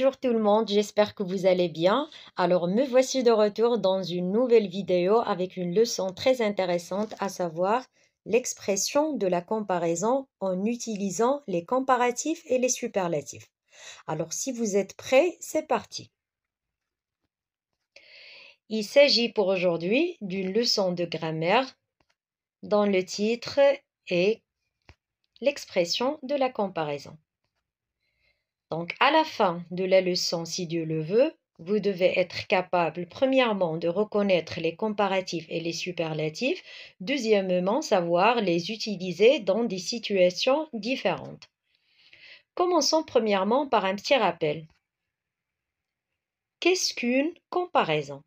Bonjour tout le monde, j'espère que vous allez bien. Alors me voici de retour dans une nouvelle vidéo avec une leçon très intéressante, à savoir l'expression de la comparaison en utilisant les comparatifs et les superlatifs. Alors si vous êtes prêts, c'est parti. Il s'agit pour aujourd'hui d'une leçon de grammaire dont le titre est l'expression de la comparaison. Donc, à la fin de la leçon, si Dieu le veut, vous devez être capable, premièrement, de reconnaître les comparatifs et les superlatifs, deuxièmement, savoir les utiliser dans des situations différentes. Commençons premièrement par un petit rappel. Qu'est-ce qu'une comparaison?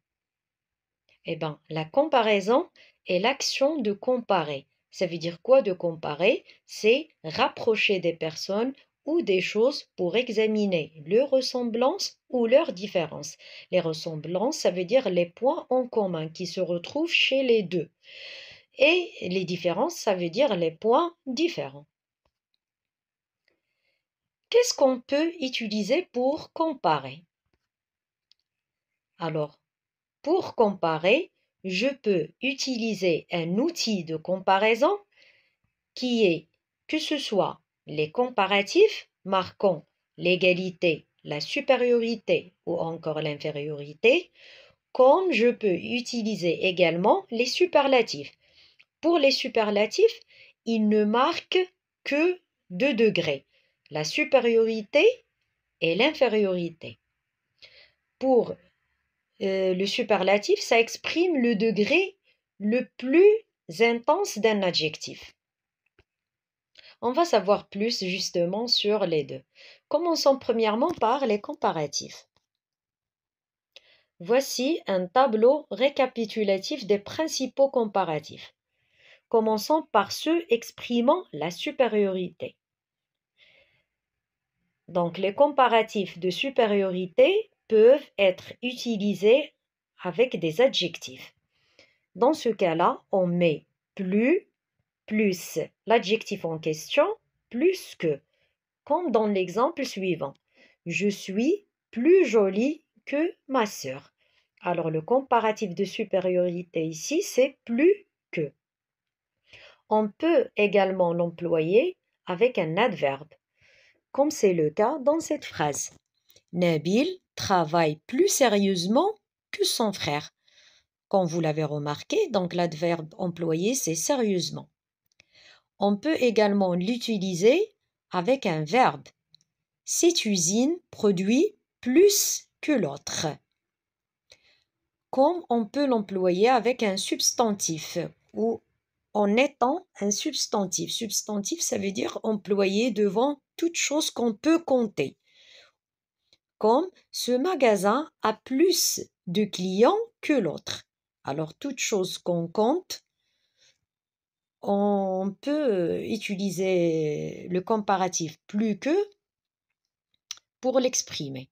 Eh bien, la comparaison est l'action de comparer. Ça veut dire quoi de comparer? C'est rapprocher des personnes ou des choses pour examiner leurs ressemblances ou leurs différences. Les ressemblances, ça veut dire les points en commun qui se retrouvent chez les deux. Et les différences, ça veut dire les points différents. Qu'est-ce qu'on peut utiliser pour comparer? Alors, pour comparer, je peux utiliser un outil de comparaison qui est, que ce soit les comparatifs marquant l'égalité, la supériorité ou encore l'infériorité, comme je peux utiliser également les superlatifs. Pour les superlatifs, ils ne marquent que 2 degrés, la supériorité et l'infériorité. Pour le superlatif, ça exprime le degré le plus intense d'un adjectif. On va savoir plus justement sur les deux. Commençons premièrement par les comparatifs. Voici un tableau récapitulatif des principaux comparatifs. Commençons par ceux exprimant la supériorité. Donc, les comparatifs de supériorité peuvent être utilisés avec des adjectifs. Dans ce cas-là, on met plus l'adjectif en question, plus que, comme dans l'exemple suivant. Je suis plus jolie que ma sœur. Alors, le comparatif de supériorité ici, c'est plus que. On peut également l'employer avec un adverbe, comme c'est le cas dans cette phrase. Nabil travaille plus sérieusement que son frère. Comme vous l'avez remarqué, donc l'adverbe employé, c'est sérieusement. On peut également l'utiliser avec un verbe. Cette usine produit plus que l'autre. Comme on peut l'employer avec un substantif ou en étant un substantif. Substantif, ça veut dire employer devant toute chose qu'on peut compter. Comme ce magasin a plus de clients que l'autre. Alors, toute chose qu'on compte, on peut utiliser le comparatif plus que pour l'exprimer.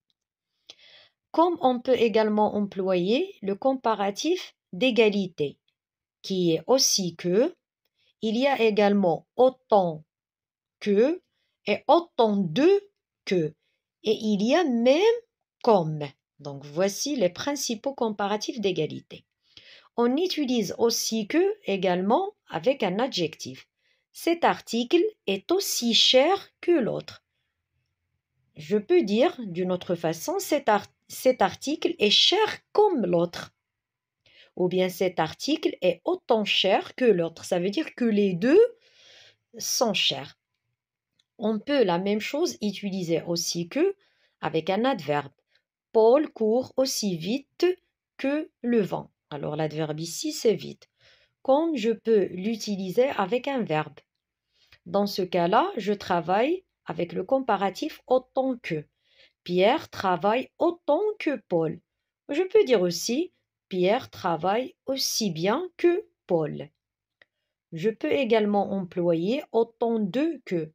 Comme on peut également employer le comparatif d'égalité, qui est aussi que, il y a également autant que et autant de que, et il y a même comme. Donc voici les principaux comparatifs d'égalité. On utilise aussi que également avec un adjectif. Cet article est aussi cher que l'autre. Je peux dire d'une autre façon, cet article est cher comme l'autre. Ou bien cet article est autant cher que l'autre. Ça veut dire que les deux sont chers. On peut la même chose utiliser aussi que avec un adverbe. Paul court aussi vite que le vent. Alors l'adverbe ici, c'est vite. Comme je peux l'utiliser avec un verbe. Dans ce cas-là, je travaille avec le comparatif autant que. Pierre travaille autant que Paul. Je peux dire aussi Pierre travaille aussi bien que Paul. Je peux également employer autant de que.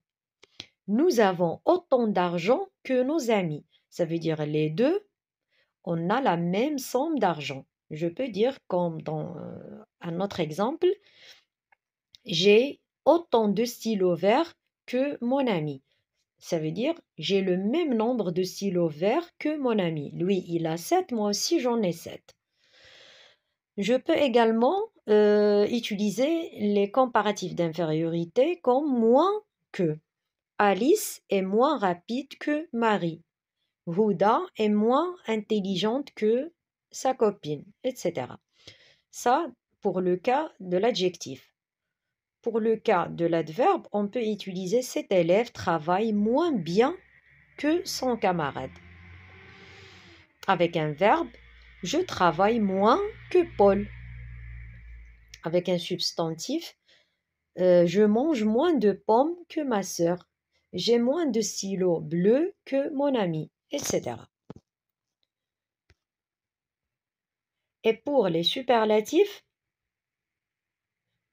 Nous avons autant d'argent que nos amis. Ça veut dire les deux, on a la même somme d'argent. Je peux dire comme dans un autre exemple, j'ai autant de stylos verts que mon ami. Ça veut dire j'ai le même nombre de stylos verts que mon ami. Lui, il a 7, moi aussi j'en ai 7. Je peux également utiliser les comparatifs d'infériorité comme moins que. Alice est moins rapide que Marie. Huda est moins intelligente que sa copine, etc. Ça, pour le cas de l'adjectif. Pour le cas de l'adverbe, on peut utiliser cet élève travaille moins bien que son camarade. Avec un verbe, je travaille moins que Paul. Avec un substantif, je mange moins de pommes que ma sœur. J'ai moins de stylos bleus que mon ami, etc. Et pour les superlatifs,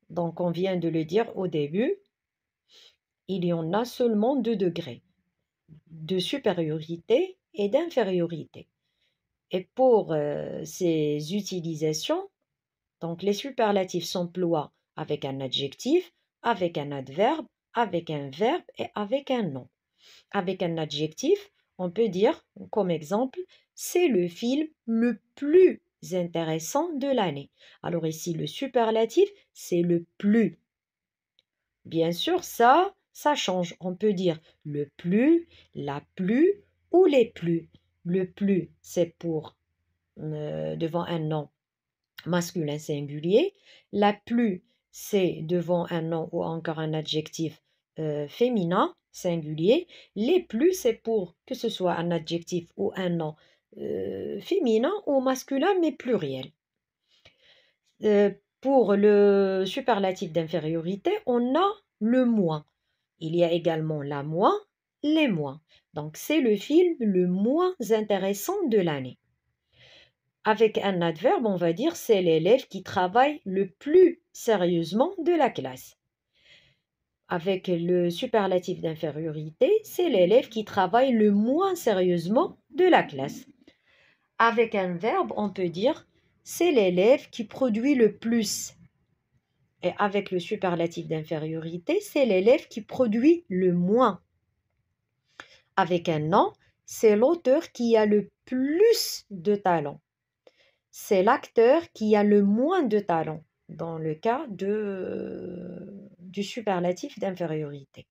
donc on vient de le dire au début, il y en a seulement 2 degrés, de supériorité et d'infériorité. Et pour ces utilisations, donc les superlatifs s'emploient avec un adjectif, avec un adverbe, avec un verbe et avec un nom. Avec un adjectif, on peut dire comme exemple, c'est le film le plus intéressant de l'année. Alors ici, le superlatif, c'est le plus. Bien sûr, ça change. On peut dire le plus, la plus ou les plus. Le plus, c'est pour devant un nom masculin singulier. La plus, c'est devant un nom ou encore un adjectif féminin singulier. Les plus, c'est pour que ce soit un adjectif ou un nom féminin ou masculin mais pluriel. Pour le superlatif d'infériorité, on a le moins. Il y a également la moins, les moins. Donc c'est le film le moins intéressant de l'année. Avec un adverbe, on va dire c'est l'élève qui travaille le plus sérieusement de la classe. Avec le superlatif d'infériorité, c'est l'élève qui travaille le moins sérieusement de la classe. Avec un verbe, on peut dire c'est l'élève qui produit le plus. Et avec le superlatif d'infériorité, c'est l'élève qui produit le moins. Avec un nom, c'est l'auteur qui a le plus de talent. C'est l'acteur qui a le moins de talent dans le cas du superlatif d'infériorité.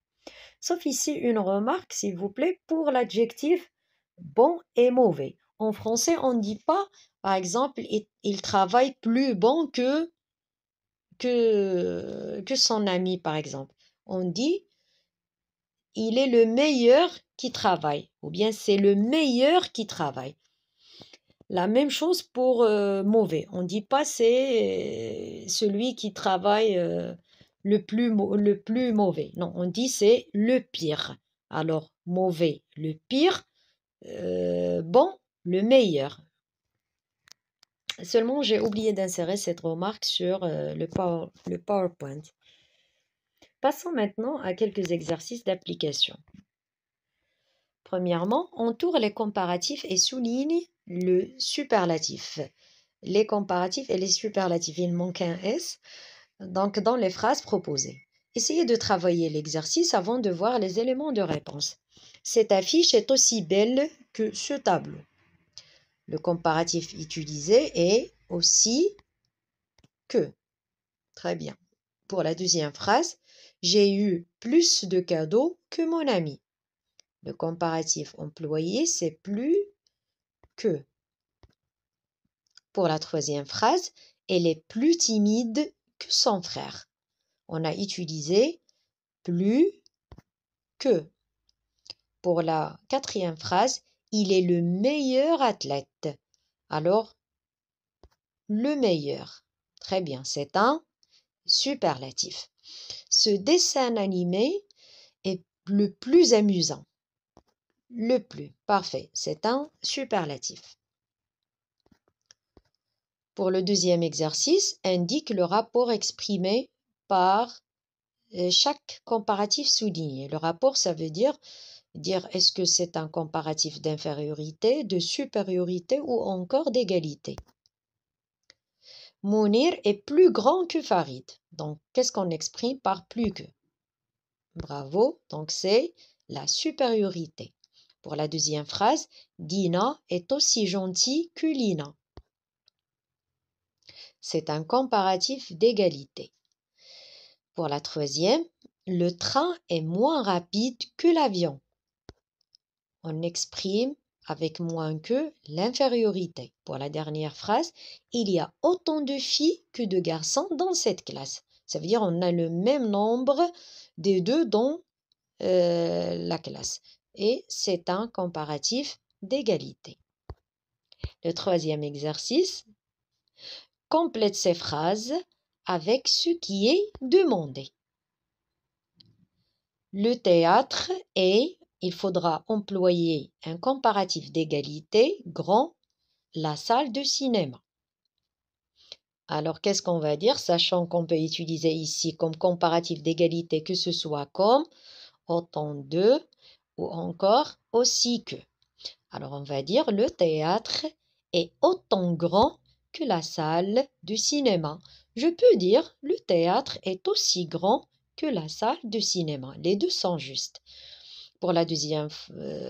Sauf ici une remarque, s'il vous plaît, pour l'adjectif bon et mauvais. En français, on ne dit pas, par exemple, il travaille plus bon que son ami, par exemple. On dit il est le meilleur qui travaille, ou bien c'est le meilleur qui travaille. La même chose pour mauvais. On ne dit pas c'est celui qui travaille le plus mauvais. Non, on dit c'est le pire. Alors, mauvais, le pire, bon, le meilleur. Seulement, j'ai oublié d'insérer cette remarque sur le PowerPoint. Passons maintenant à quelques exercices d'application. Premièrement, entoure les comparatifs et souligne le superlatif. Les comparatifs et les superlatifs, il manque un S, donc dans les phrases proposées. Essayez de travailler l'exercice avant de voir les éléments de réponse. Cette affiche est aussi belle que ce tableau. Le comparatif utilisé est aussi que. Très bien. Pour la deuxième phrase, j'ai eu plus de cadeaux que mon ami. Le comparatif employé, c'est plus que. Pour la troisième phrase, elle est plus timide que son frère. On a utilisé plus que. Pour la quatrième phrase, il est le meilleur athlète. Alors, le meilleur. Très bien, c'est un superlatif. Ce dessin animé est le plus amusant. Le plus, parfait, c'est un superlatif. Pour le deuxième exercice, indique le rapport exprimé par chaque comparatif souligné. Le rapport, ça veut dire est-ce que c'est un comparatif d'infériorité, de supériorité ou encore d'égalité. Mounir est plus grand que Farid. Donc, qu'est-ce qu'on exprime par plus que? Bravo. Donc, c'est la supériorité. Pour la deuxième phrase, Dina est aussi gentille que Lina. C'est un comparatif d'égalité. Pour la troisième, le train est moins rapide que l'avion. On exprime avec moins que l'infériorité. Pour la dernière phrase, il y a autant de filles que de garçons dans cette classe. Ça veut dire on a le même nombre des deux dans la classe. Et c'est un comparatif d'égalité. Le troisième exercice, complète ces phrases avec ce qui est demandé. Le théâtre est, il faudra employer un comparatif d'égalité grand, la salle de cinéma. Alors, qu'est-ce qu'on va dire, sachant qu'on peut utiliser ici comme comparatif d'égalité que ce soit comme, autant de, ou encore aussi que. Alors, on va dire le théâtre est autant grand que la salle de cinéma. Je peux dire le théâtre est aussi grand que la salle de cinéma. Les deux sont justes. Pour la deuxième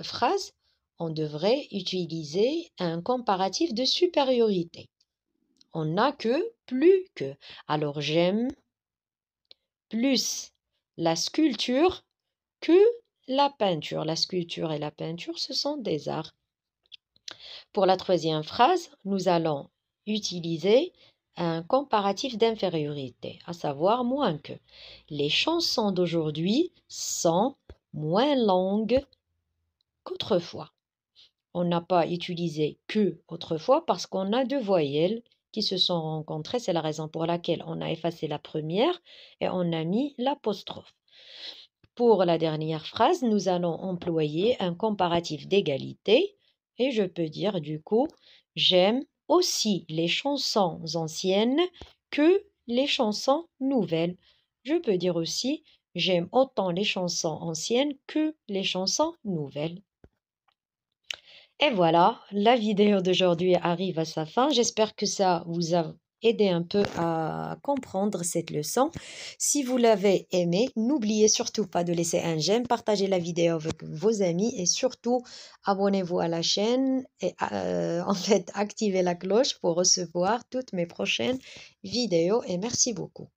phrase, on devrait utiliser un comparatif de supériorité. On n'a que plus que. Alors j'aime plus la sculpture que la peinture. La sculpture et la peinture, ce sont des arts. Pour la troisième phrase, nous allons utiliser un comparatif d'infériorité, à savoir moins que. Les chansons d'aujourd'hui sont moins longues qu'autrefois. On n'a pas utilisé que autrefois parce qu'on a deux voyelles qui se sont rencontrées. C'est la raison pour laquelle on a effacé la première et on a mis l'apostrophe. Pour la dernière phrase, nous allons employer un comparatif d'égalité et je peux dire du coup, j'aime aussi les chansons anciennes que les chansons nouvelles. Je peux dire aussi, j'aime autant les chansons anciennes que les chansons nouvelles. Et voilà, la vidéo d'aujourd'hui arrive à sa fin. J'espère que ça vous a aidé un peu à comprendre cette leçon. Si vous l'avez aimé, n'oubliez surtout pas de laisser un j'aime, partagez la vidéo avec vos amis et surtout abonnez-vous à la chaîne et en fait activez la cloche pour recevoir toutes mes prochaines vidéos et merci beaucoup.